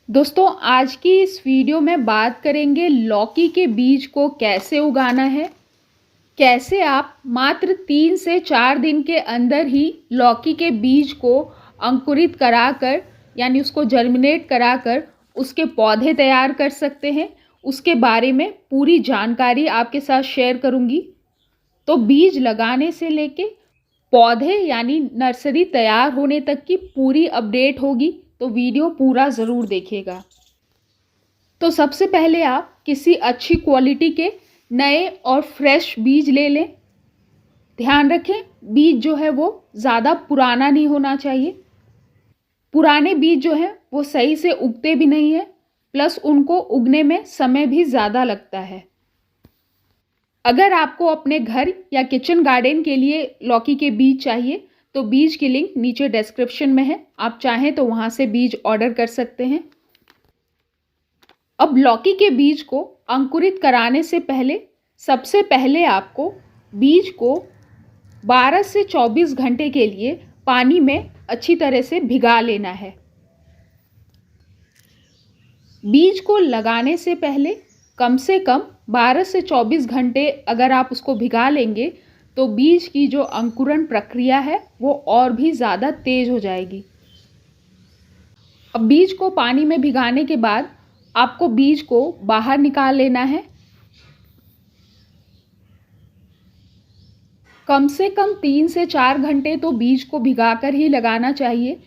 दोस्तों आज की इस वीडियो में बात करेंगे लौकी के बीज को कैसे उगाना है। कैसे आप मात्र 3 से 4 दिन के अंदर ही लौकी के बीज को अंकुरित कराकर यानी उसको जर्मिनेट कराकर उसके पौधे तैयार कर सकते हैं। उसके बारे में पूरी जानकारी आपके साथ शेयर करूंगी। तो बीज लगाने से लेके पौधे यानी नर्सरी तैयार होने तक की पूरी अपडेट होगी, तो वीडियो पूरा ज़रूर देखिएगा। तो सबसे पहले आप किसी अच्छी क्वालिटी के नए और फ्रेश बीज ले लें। ध्यान रखें बीज जो है वो ज़्यादा पुराना नहीं होना चाहिए। पुराने बीज जो हैं वो सही से उगते भी नहीं हैं, प्लस उनको उगने में समय भी ज़्यादा लगता है। अगर आपको अपने घर या किचन गार्डन के लिए लौकी के बीज चाहिए तो बीज की लिंक नीचे डिस्क्रिप्शन में है, आप चाहें तो वहां से बीज ऑर्डर कर सकते हैं। अब लौकी के बीज को अंकुरित कराने से पहले सबसे पहले आपको बीज को 12 से 24 घंटे के लिए पानी में अच्छी तरह से भिगा लेना है। बीज को लगाने से पहले कम से कम 12 से 24 घंटे अगर आप उसको भिगा लेंगे तो बीज की जो अंकुरण प्रक्रिया है वो और भी ज़्यादा तेज हो जाएगी। अब बीज को पानी में भिगाने के बाद आपको बीज को बाहर निकाल लेना है। कम से कम 3 से 4 घंटे तो बीज को भिगाकर ही लगाना चाहिए,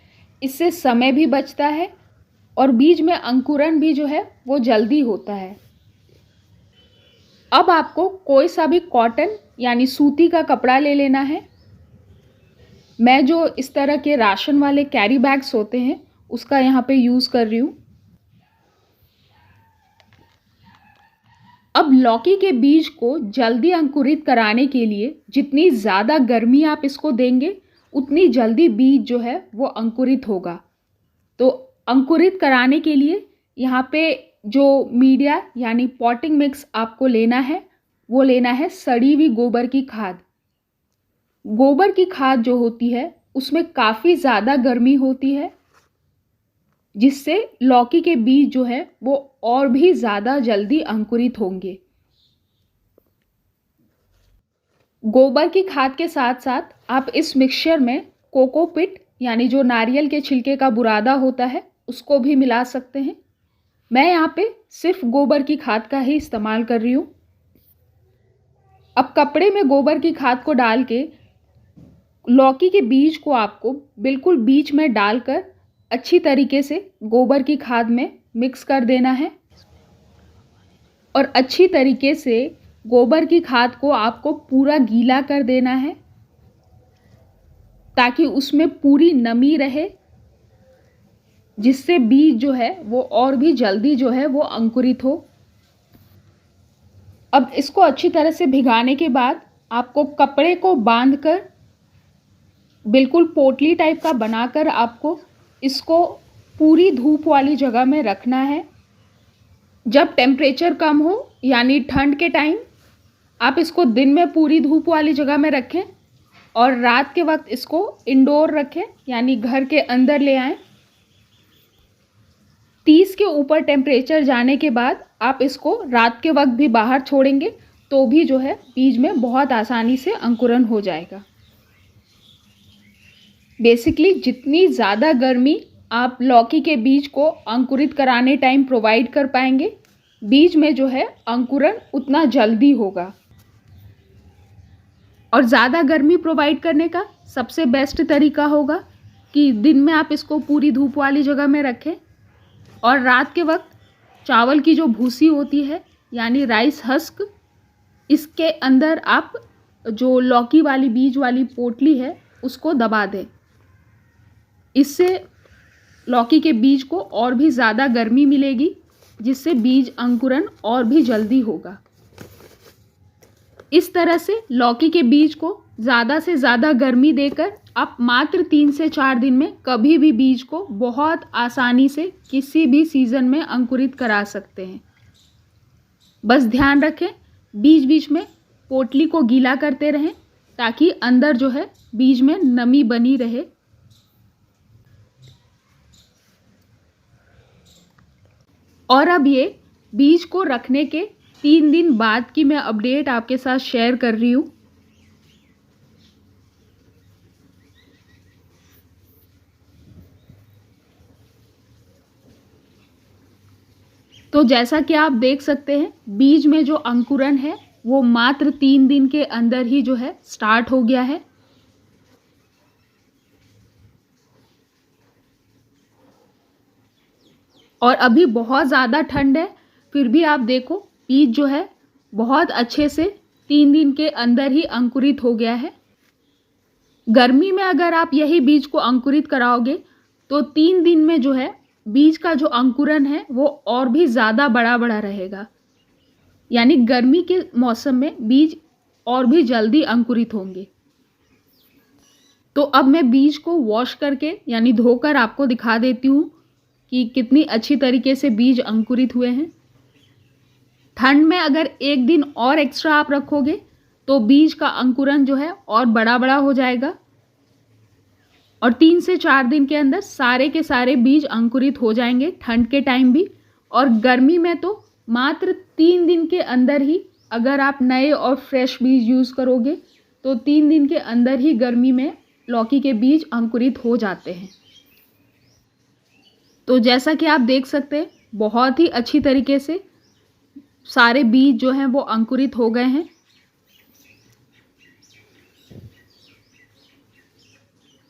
इससे समय भी बचता है और बीज में अंकुरण भी जो है वो जल्दी होता है। अब आपको कोई सा भी कॉटन यानी सूती का कपड़ा ले लेना है। मैं जो इस तरह के राशन वाले कैरी बैग्स होते हैं उसका यहाँ पे यूज़ कर रही हूँ। अब लौकी के बीज को जल्दी अंकुरित कराने के लिए जितनी ज़्यादा गर्मी आप इसको देंगे उतनी जल्दी बीज जो है वो अंकुरित होगा। तो अंकुरित कराने के लिए यहाँ पे जो मीडिया यानी पॉटिंग मिक्स आपको लेना है वो लेना है सड़ी हुई गोबर की खाद। गोबर की खाद जो होती है उसमें काफ़ी ज़्यादा गर्मी होती है, जिससे लौकी के बीज जो है वो और भी ज़्यादा जल्दी अंकुरित होंगे। गोबर की खाद के साथ साथ आप इस मिक्सचर में कोकोपीट यानी जो नारियल के छिलके का बुरादा होता है उसको भी मिला सकते हैं। मैं यहाँ पे सिर्फ गोबर की खाद का ही इस्तेमाल कर रही हूँ। अब कपड़े में गोबर की खाद को डाल के लौकी के बीज को आपको बिल्कुल बीच में डालकर अच्छी तरीके से गोबर की खाद में मिक्स कर देना है और अच्छी तरीके से गोबर की खाद को आपको पूरा गीला कर देना है ताकि उसमें पूरी नमी रहे, जिससे बीज जो है वो और भी जल्दी जो है वो अंकुरित हो। अब इसको अच्छी तरह से भिगाने के बाद आपको कपड़े को बांधकर बिल्कुल पोटली टाइप का बनाकर आपको इसको पूरी धूप वाली जगह में रखना है। जब टेम्परेचर कम हो यानी ठंड के टाइम आप इसको दिन में पूरी धूप वाली जगह में रखें और रात के वक्त इसको इंडोर रखें यानी घर के अंदर ले आएं। 30 के ऊपर टेम्परेचर जाने के बाद आप इसको रात के वक्त भी बाहर छोड़ेंगे तो भी जो है बीज में बहुत आसानी से अंकुरण हो जाएगा। बेसिकली जितनी ज़्यादा गर्मी आप लौकी के बीज को अंकुरित कराने टाइम प्रोवाइड कर पाएंगे, बीज में जो है अंकुरण उतना जल्दी होगा। और ज़्यादा गर्मी प्रोवाइड करने का सबसे बेस्ट तरीका होगा कि दिन में आप इसको पूरी धूप वाली जगह में रखें और रात के वक्त चावल की जो भूसी होती है यानी राइस हस्क, इसके अंदर आप जो लौकी वाली बीज वाली पोटली है उसको दबा दें। इससे लौकी के बीज को और भी ज़्यादा गर्मी मिलेगी, जिससे बीज अंकुरण और भी जल्दी होगा। इस तरह से लौकी के बीज को ज़्यादा से ज़्यादा गर्मी देकर आप मात्र 3 से 4 दिन में कभी भी बीज को बहुत आसानी से किसी भी सीज़न में अंकुरित करा सकते हैं। बस ध्यान रखें बीच बीच में पोटली को गीला करते रहें ताकि अंदर जो है बीज में नमी बनी रहे। और अब ये बीज को रखने के 3 दिन बाद की मैं अपडेट आपके साथ शेयर कर रही हूँ। तो जैसा कि आप देख सकते हैं, बीज में जो अंकुरन है वो मात्र 3 दिन के अंदर ही जो है स्टार्ट हो गया है। और अभी बहुत ज़्यादा ठंड है, फिर भी आप देखो बीज जो है बहुत अच्छे से 3 दिन के अंदर ही अंकुरित हो गया है। गर्मी में अगर आप यही बीज को अंकुरित कराओगे तो 3 दिन में जो है बीज का जो अंकुरन है वो और भी ज़्यादा बड़ा बड़ा रहेगा, यानी गर्मी के मौसम में बीज और भी जल्दी अंकुरित होंगे। तो अब मैं बीज को वॉश करके यानी धोकर आपको दिखा देती हूँ कि कितनी अच्छी तरीके से बीज अंकुरित हुए हैं। ठंड में अगर 1 दिन और एक्स्ट्रा आप रखोगे तो बीज का अंकुरन जो है और बड़ा बड़ा हो जाएगा और 3 से 4 दिन के अंदर सारे के सारे बीज अंकुरित हो जाएंगे ठंड के टाइम भी। और गर्मी में तो मात्र 3 दिन के अंदर ही, अगर आप नए और फ्रेश बीज यूज़ करोगे तो 3 दिन के अंदर ही गर्मी में लौकी के बीज अंकुरित हो जाते हैं। तो जैसा कि आप देख सकते हैं, बहुत ही अच्छी तरीके से सारे बीज जो हैं वो अंकुरित हो गए हैं।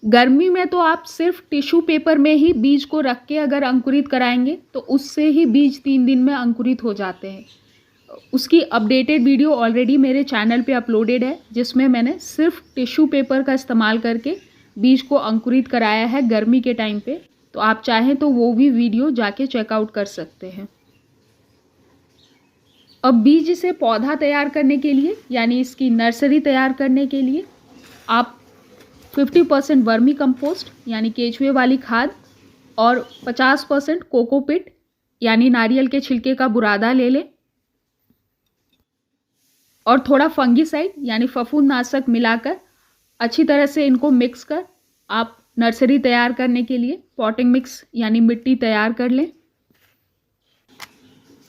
गर्मी में तो आप सिर्फ टिश्यू पेपर में ही बीज को रख के अगर अंकुरित कराएंगे तो उससे ही बीज 3 दिन में अंकुरित हो जाते हैं। उसकी अपडेटेड वीडियो ऑलरेडी मेरे चैनल पे अपलोडेड है, जिसमें मैंने सिर्फ टिश्यू पेपर का इस्तेमाल करके बीज को अंकुरित कराया है गर्मी के टाइम पे। तो आप चाहें तो वो भी वीडियो जाके चेकआउट कर सकते हैं। अब बीज से पौधा तैयार करने के लिए यानी इसकी नर्सरी तैयार करने के लिए आप 50% वर्मी कंपोस्ट यानी केचुए वाली खाद और 50% कोकोपिट यानी नारियल के छिलके का बुरादा ले लें और थोड़ा फंगीसाइड यानी फफूंदनाशक मिलाकर अच्छी तरह से इनको मिक्स कर आप नर्सरी तैयार करने के लिए पॉटिंग मिक्स यानी मिट्टी तैयार कर लें।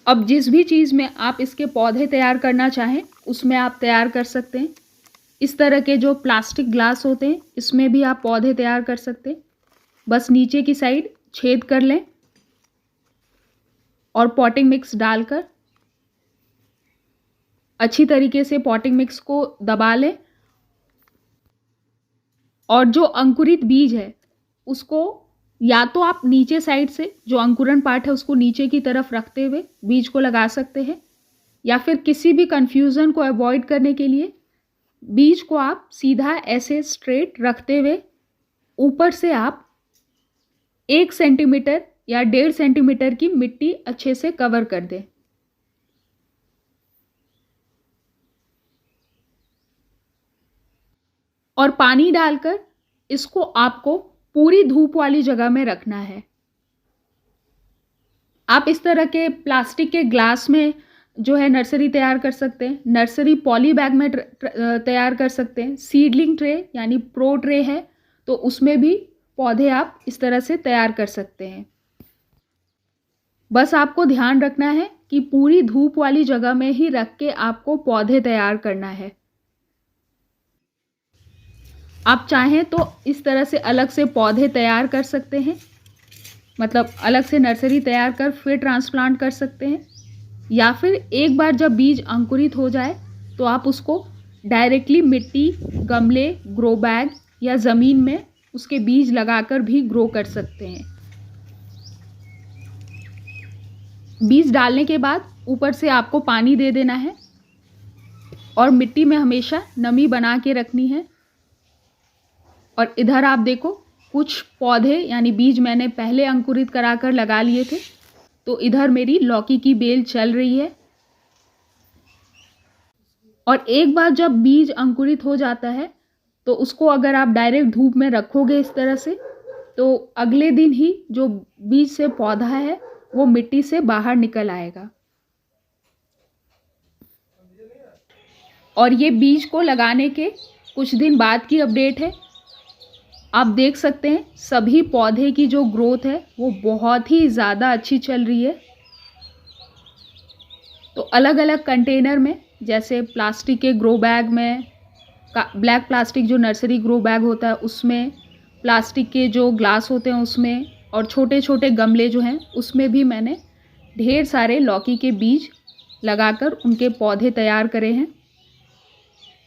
अब जिस भी चीज़ में आप इसके पौधे तैयार करना चाहें उसमें आप तैयार कर सकते हैं। इस तरह के जो प्लास्टिक ग्लास होते हैं इसमें भी आप पौधे तैयार कर सकते हैं। बस नीचे की साइड छेद कर लें और पॉटिंग मिक्स डालकर अच्छी तरीके से पॉटिंग मिक्स को दबा लें और जो अंकुरित बीज है उसको या तो आप नीचे साइड से जो अंकुरन पार्ट है उसको नीचे की तरफ रखते हुए बीज को लगा सकते हैं, या फिर किसी भी कंफ्यूजन को अवॉइड करने के लिए बीज को आप सीधा ऐसे स्ट्रेट रखते हुए ऊपर से आप 1 सेंटीमीटर या 1.5 सेंटीमीटर की मिट्टी अच्छे से कवर कर दें। और पानी डालकर इसको आपको पूरी धूप वाली जगह में रखना है। आप इस तरह के प्लास्टिक के ग्लास में जो है नर्सरी तैयार कर सकते हैं, नर्सरी पॉली बैग में तैयार कर सकते हैं, सीडलिंग ट्रे यानी प्रो ट्रे है तो उसमें भी पौधे आप इस तरह से तैयार कर सकते हैं। बस आपको ध्यान रखना है कि पूरी धूप वाली जगह में ही रख के आपको पौधे तैयार करना है। आप चाहें तो इस तरह से अलग से पौधे तैयार कर सकते हैं, मतलब अलग से नर्सरी तैयार कर फिर ट्रांसप्लांट कर सकते हैं, या फिर एक बार जब बीज अंकुरित हो जाए तो आप उसको डायरेक्टली मिट्टी, गमले, ग्रो बैग या ज़मीन में उसके बीज लगाकर भी ग्रो कर सकते हैं। बीज डालने के बाद ऊपर से आपको पानी दे देना है और मिट्टी में हमेशा नमी बना के रखनी है। और इधर आप देखो कुछ पौधे यानी बीज मैंने पहले अंकुरित कराकर लगा लिए थे, तो इधर मेरी लौकी की बेल चल रही है। और एक बार जब बीज अंकुरित हो जाता है तो उसको अगर आप डायरेक्ट धूप में रखोगे इस तरह से, तो अगले दिन ही जो बीज से पौधा है वो मिट्टी से बाहर निकल आएगा। और ये बीज को लगाने के कुछ दिन बाद की अपडेट है। आप देख सकते हैं सभी पौधे की जो ग्रोथ है वो बहुत ही ज़्यादा अच्छी चल रही है। तो अलग अलग कंटेनर में, जैसे प्लास्टिक के ग्रो बैग में, ब्लैक प्लास्टिक जो नर्सरी ग्रो बैग होता है उसमें, प्लास्टिक के जो ग्लास होते हैं उसमें, और छोटे छोटे गमले जो हैं उसमें भी मैंने ढेर सारे लौकी के बीज लगाकर उनके पौधे तैयार करे हैं।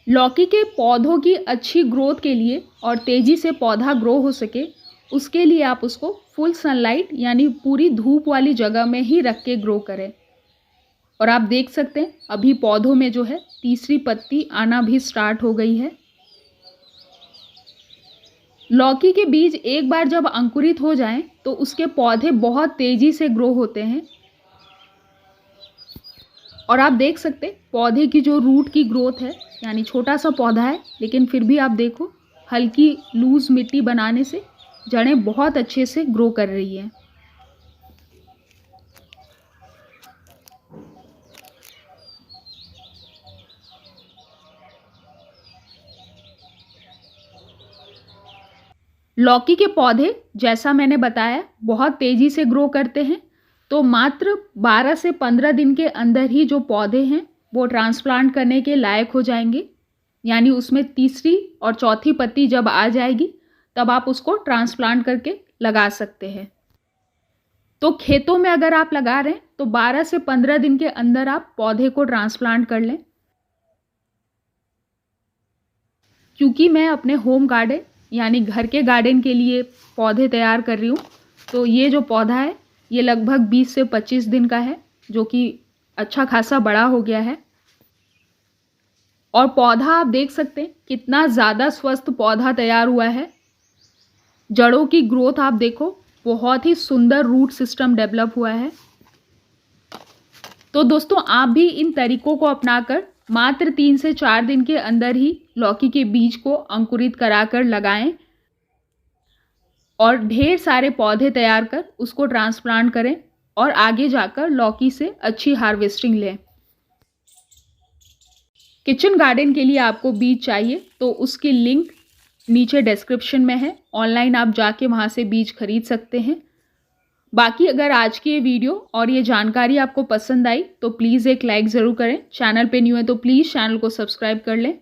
लौकी के पौधों की अच्छी ग्रोथ के लिए और तेज़ी से पौधा ग्रो हो सके, उसके लिए आप उसको फुल सनलाइट यानी पूरी धूप वाली जगह में ही रख के ग्रो करें। और आप देख सकते हैं अभी पौधों में जो है तीसरी पत्ती आना भी स्टार्ट हो गई है। लौकी के बीज एक बार जब अंकुरित हो जाएं तो उसके पौधे बहुत तेज़ी से ग्रो होते हैं। और आप देख सकते हैं पौधे की जो रूट की ग्रोथ है, यानी छोटा सा पौधा है लेकिन फिर भी आप देखो हल्की लूज मिट्टी बनाने से जड़ें बहुत अच्छे से ग्रो कर रही हैं। लौकी के पौधे जैसा मैंने बताया बहुत तेज़ी से ग्रो करते हैं, तो मात्र 12 से 15 दिन के अंदर ही जो पौधे हैं वो ट्रांसप्लांट करने के लायक हो जाएंगे। यानी उसमें तीसरी और चौथी पत्ती जब आ जाएगी तब आप उसको ट्रांसप्लांट करके लगा सकते हैं। तो खेतों में अगर आप लगा रहे हैं तो 12 से 15 दिन के अंदर आप पौधे को ट्रांसप्लांट कर लें। क्योंकि मैं अपने होम गार्डन यानी घर के गार्डन के लिए पौधे तैयार कर रही हूँ, तो ये जो पौधा है ये लगभग 20 से 25 दिन का है, जो कि अच्छा खासा बड़ा हो गया है। और पौधा आप देख सकते हैं कितना ज़्यादा स्वस्थ पौधा तैयार हुआ है। जड़ों की ग्रोथ आप देखो, बहुत ही सुंदर रूट सिस्टम डेवलप हुआ है। तो दोस्तों आप भी इन तरीकों को अपनाकर मात्र 3 से 4 दिन के अंदर ही लौकी के बीज को अंकुरित कराकर लगाएं और ढेर सारे पौधे तैयार कर उसको ट्रांसप्लांट करें और आगे जाकर लौकी से अच्छी हार्वेस्टिंग लें। किचन गार्डन के लिए आपको बीज चाहिए तो उसकी लिंक नीचे डिस्क्रिप्शन में है, ऑनलाइन आप जाके वहाँ से बीज खरीद सकते हैं। बाकी अगर आज की ये वीडियो और ये जानकारी आपको पसंद आई तो प्लीज़ एक लाइक ज़रूर करें। चैनल पे न्यू है तो प्लीज़ चैनल को सब्सक्राइब कर लें।